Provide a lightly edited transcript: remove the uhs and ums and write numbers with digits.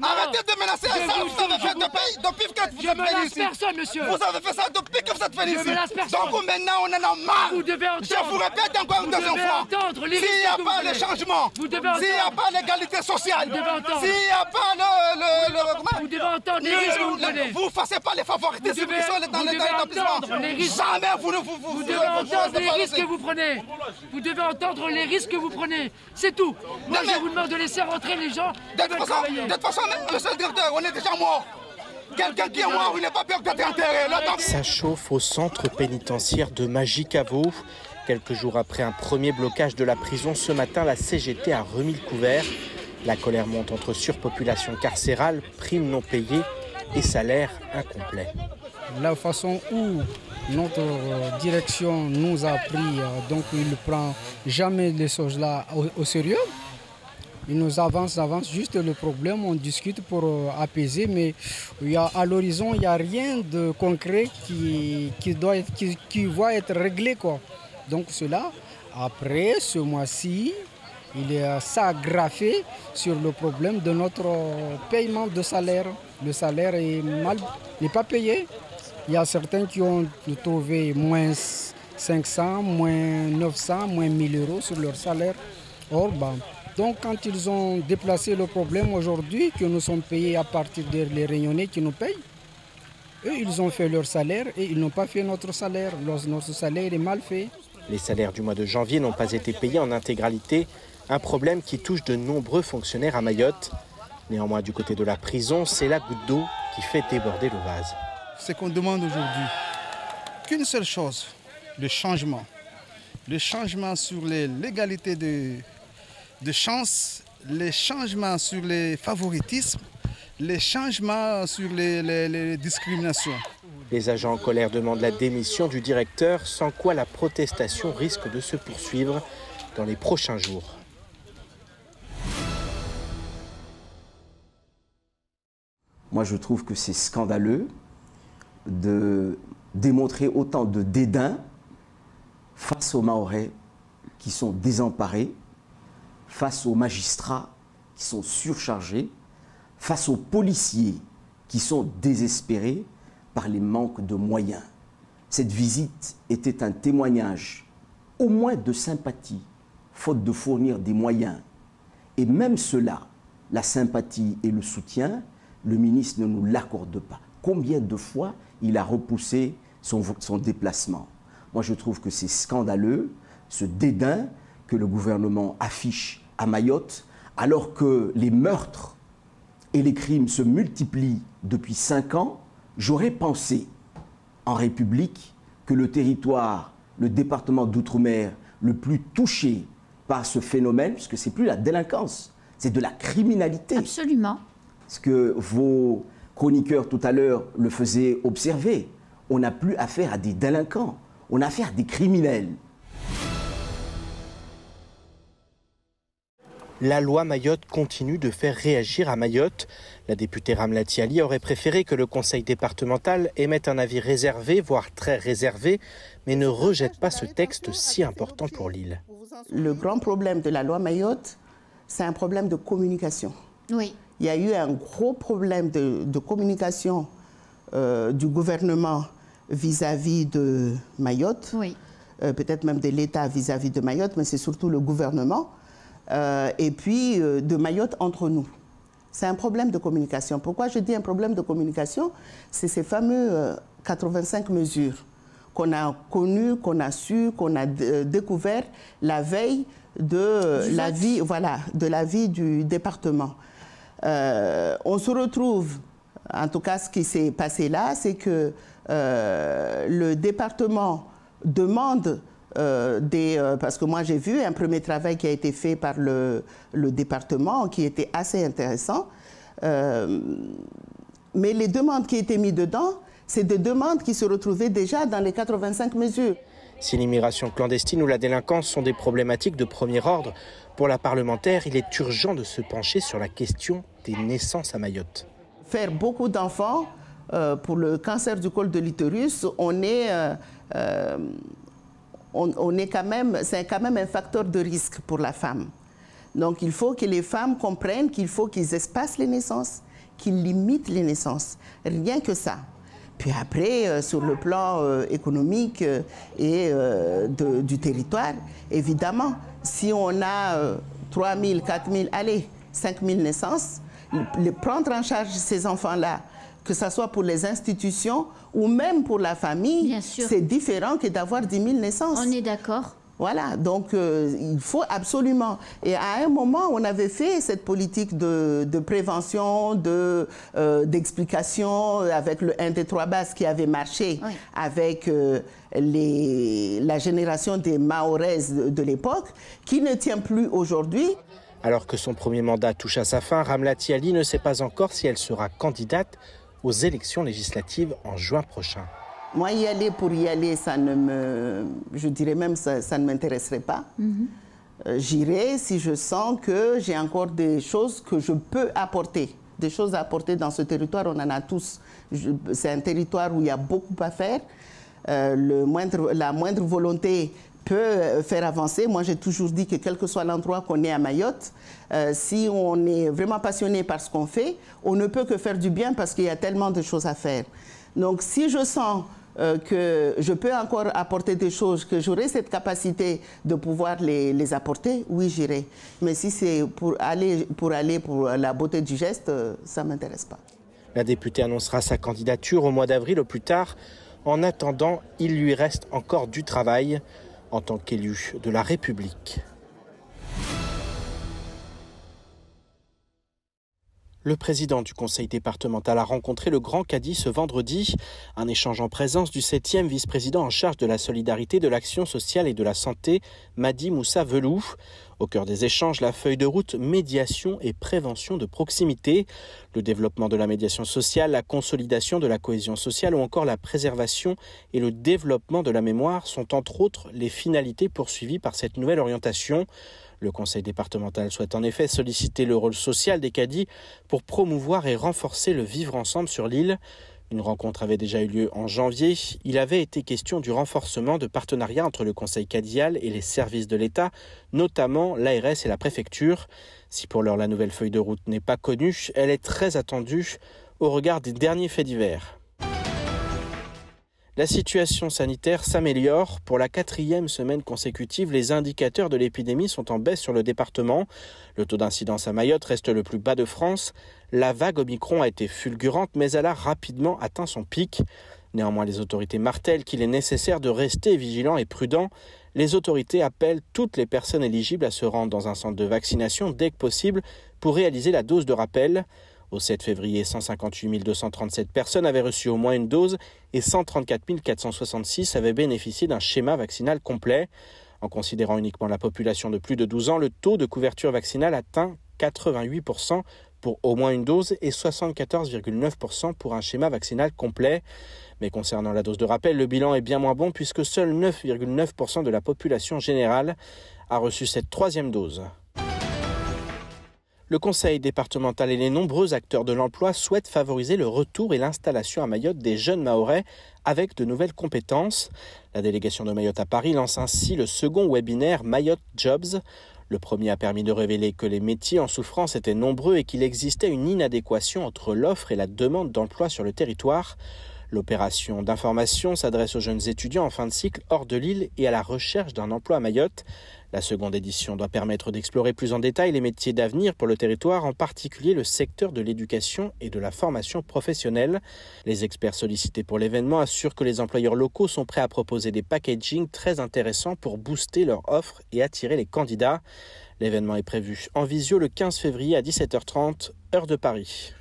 Arrêtez de menacer ça. Vous avez fait depuis que vous êtes venu ici. Personne, monsieur. Vous avez fait ça depuis que vous êtes venu ici. Donc maintenant, on en a marre. Vous devez entendre. Je vous répète encore une deuxième fois. S'il n'y a pas le changement, s'il n'y a pas l'égalité sociale, s'il n'y a pas vous devez entendre les risques que vous prenez. Vous ne fassiez pas les favoritismes qui sont dans l'établissement. Jamais vous devez entendre les risques que vous prenez. Vous devez entendre les risques que vous prenez. C'est tout. Moi, je vous demande de laisser rentrer les gens qui veulent travailler. De toute façon, monsieur le directeur, on est déjà mort. Quelqu'un qui est mort, il n'est pas peur d'être enterré. Ça chauffe au centre pénitentiaire de Majicavo. Quelques jours après un premier blocage de la prison, ce matin, la CGT a remis le couvert. La colère monte entre surpopulation carcérale, primes non payées et salaires incomplets. La façon où notre direction nous a pris, donc il ne prend jamais les choses-là au sérieux. Il nous avance juste le problème, on discute pour apaiser, mais à l'horizon, il n'y a rien de concret qui va être réglé, quoi. Donc cela, après ce mois-ci, il s'aggrave sur le problème de notre paiement de salaire. Le salaire n'est pas payé. Il y a certains qui ont trouvé moins 500, moins 900, moins 1000 euros sur leur salaire. Or, donc quand ils ont déplacé le problème aujourd'hui, que nous sommes payés à partir des Réunionnais qui nous payent, eux, ils ont fait leur salaire et ils n'ont pas fait notre salaire. Notre salaire est mal fait. Les salaires du mois de janvier n'ont pas été payés en intégralité, un problème qui touche de nombreux fonctionnaires à Mayotte. Néanmoins, du côté de la prison, c'est la goutte d'eau qui fait déborder le vase. Ce qu'on demande aujourd'hui, qu'une seule chose, le changement. Le changement sur l'égalité de chance, les changements sur les favoritismes, les changements sur les discriminations. Les agents en colère demandent la démission du directeur, sans quoi la protestation risque de se poursuivre dans les prochains jours. Moi, je trouve que c'est scandaleux de démontrer autant de dédain face aux Mahorais qui sont désemparés, face aux magistrats qui sont surchargés, face aux policiers qui sont désespérés par les manques de moyens. Cette visite était un témoignage au moins de sympathie, faute de fournir des moyens. Et même cela, la sympathie et le soutien, le ministre ne nous l'accorde pas. Combien de fois il a repoussé son déplacement? Moi, je trouve que c'est scandaleux, ce dédain que le gouvernement affiche à Mayotte, alors que les meurtres et les crimes se multiplient depuis 5 ans. J'aurais pensé, en République, que le territoire, le département d'outre-mer le plus touché par ce phénomène, puisque ce n'est plus la délinquance, c'est de la criminalité. Absolument. Ce que vos chroniqueurs tout à l'heure le faisaient observer, on n'a plus affaire à des délinquants, on a affaire à des criminels. La loi Mayotte continue de faire réagir à Mayotte. La députée Ramlati Ali aurait préféré que le conseil départemental émette un avis réservé, voire très réservé, mais ne rejette pas ce texte si important pour l'île. Le grand problème de la loi Mayotte, c'est un problème de communication. Oui. Il y a eu un gros problème de communication du gouvernement vis-à-vis de Mayotte, oui. Peut-être même de l'État vis-à-vis de Mayotte, mais c'est surtout le gouvernement. Et puis de Mayotte entre nous. C'est un problème de communication. Pourquoi je dis un problème de communication? C'est ces fameux 85 mesures qu'on a connues, qu'on a su, qu'on a découvert la veille de la vie, voilà, de la vie du département. On se retrouve, en tout cas ce qui s'est passé là, c'est que le département demande parce que moi j'ai vu un premier travail qui a été fait par le département qui était assez intéressant. Mais les demandes qui étaient mises dedans, c'est des demandes qui se retrouvaient déjà dans les 85 mesures. Si l'immigration clandestine ou la délinquance sont des problématiques de premier ordre, pour la parlementaire, il est urgent de se pencher sur la question des naissances à Mayotte. Faire beaucoup d'enfants, pour le cancer du col de l'utérus, c'est quand même un facteur de risque pour la femme. Donc il faut que les femmes comprennent qu'il faut qu'ils espacent les naissances, qui limite les naissances. Rien que ça. Puis après, sur le plan économique et du territoire, évidemment, si on a 3 000, 4 000, allez, 5 000 naissances, prendre en charge ces enfants-là, que ce soit pour les institutions ou même pour la famille, c'est différent que d'avoir 10 000 naissances. On est d'accord. Voilà, donc il faut absolument. Et à un moment, on avait fait cette politique de prévention, d'explication avec le 1 des 3 bases qui avait marché avec la génération des Mahoraises de l'époque, qui ne tient plus aujourd'hui. Alors que son premier mandat touche à sa fin, Ramlati Ali ne sait pas encore si elle sera candidate aux élections législatives en juin prochain. Moi, y aller pour y aller, ça ne me... Je dirais même ça ne m'intéresserait pas. J'irai si je sens que j'ai encore des choses que je peux apporter. Des choses à apporter dans ce territoire, on en a tous. C'est un territoire où il y a beaucoup à faire. La moindre volonté peut faire avancer. Moi, j'ai toujours dit que quel que soit l'endroit qu'on est à Mayotte, si on est vraiment passionné par ce qu'on fait, on ne peut que faire du bien parce qu'il y a tellement de choses à faire. Donc, si je sens que je peux encore apporter des choses, que j'aurai cette capacité de pouvoir les apporter, oui, j'irai. Mais si c'est pour aller pour la beauté du geste, ça ne m'intéresse pas. La députée annoncera sa candidature au mois d'avril au plus tard. En attendant, il lui reste encore du travail en tant qu'élu de la République. Le président du conseil départemental a rencontré le Grand Cadi ce vendredi. Un échange en présence du 7e vice-président en charge de la solidarité, de l'action sociale et de la santé, Madi Moussa Velou. Au cœur des échanges, la feuille de route médiation et prévention de proximité, le développement de la médiation sociale, la consolidation de la cohésion sociale ou encore la préservation et le développement de la mémoire sont entre autres les finalités poursuivies par cette nouvelle orientation. Le conseil départemental souhaite en effet solliciter le rôle social des cadis pour promouvoir et renforcer le vivre ensemble sur l'île. Une rencontre avait déjà eu lieu en janvier. Il avait été question du renforcement de partenariats entre le conseil cadial et les services de l'État, notamment l'ARS et la préfecture. Si pour l'heure la nouvelle feuille de route n'est pas connue, elle est très attendue au regard des derniers faits divers. La situation sanitaire s'améliore. Pour la 4e semaine consécutive, les indicateurs de l'épidémie sont en baisse sur le département. Le taux d'incidence à Mayotte reste le plus bas de France. La vague Omicron a été fulgurante, mais elle a rapidement atteint son pic. Néanmoins, les autorités martèlent qu'il est nécessaire de rester vigilant et prudent. Les autorités appellent toutes les personnes éligibles à se rendre dans un centre de vaccination dès que possible pour réaliser la dose de rappel. Au 7 février, 158 237 personnes avaient reçu au moins une dose et 134 466 avaient bénéficié d'un schéma vaccinal complet. En considérant uniquement la population de plus de 12 ans, le taux de couverture vaccinale atteint 88% pour au moins une dose et 74,9% pour un schéma vaccinal complet. Mais concernant la dose de rappel, le bilan est bien moins bon puisque seul 9,9% de la population générale a reçu cette 3e dose. Le conseil départemental et les nombreux acteurs de l'emploi souhaitent favoriser le retour et l'installation à Mayotte des jeunes Mahorais avec de nouvelles compétences. La délégation de Mayotte à Paris lance ainsi le second webinaire Mayotte Jobs. Le premier a permis de révéler que les métiers en souffrance étaient nombreux et qu'il existait une inadéquation entre l'offre et la demande d'emploi sur le territoire. L'opération d'information s'adresse aux jeunes étudiants en fin de cycle hors de l'île et à la recherche d'un emploi à Mayotte. La seconde édition doit permettre d'explorer plus en détail les métiers d'avenir pour le territoire, en particulier le secteur de l'éducation et de la formation professionnelle. Les experts sollicités pour l'événement assurent que les employeurs locaux sont prêts à proposer des packagings très intéressants pour booster leur offre et attirer les candidats. L'événement est prévu en visio le 15 février à 17h30, heure de Paris.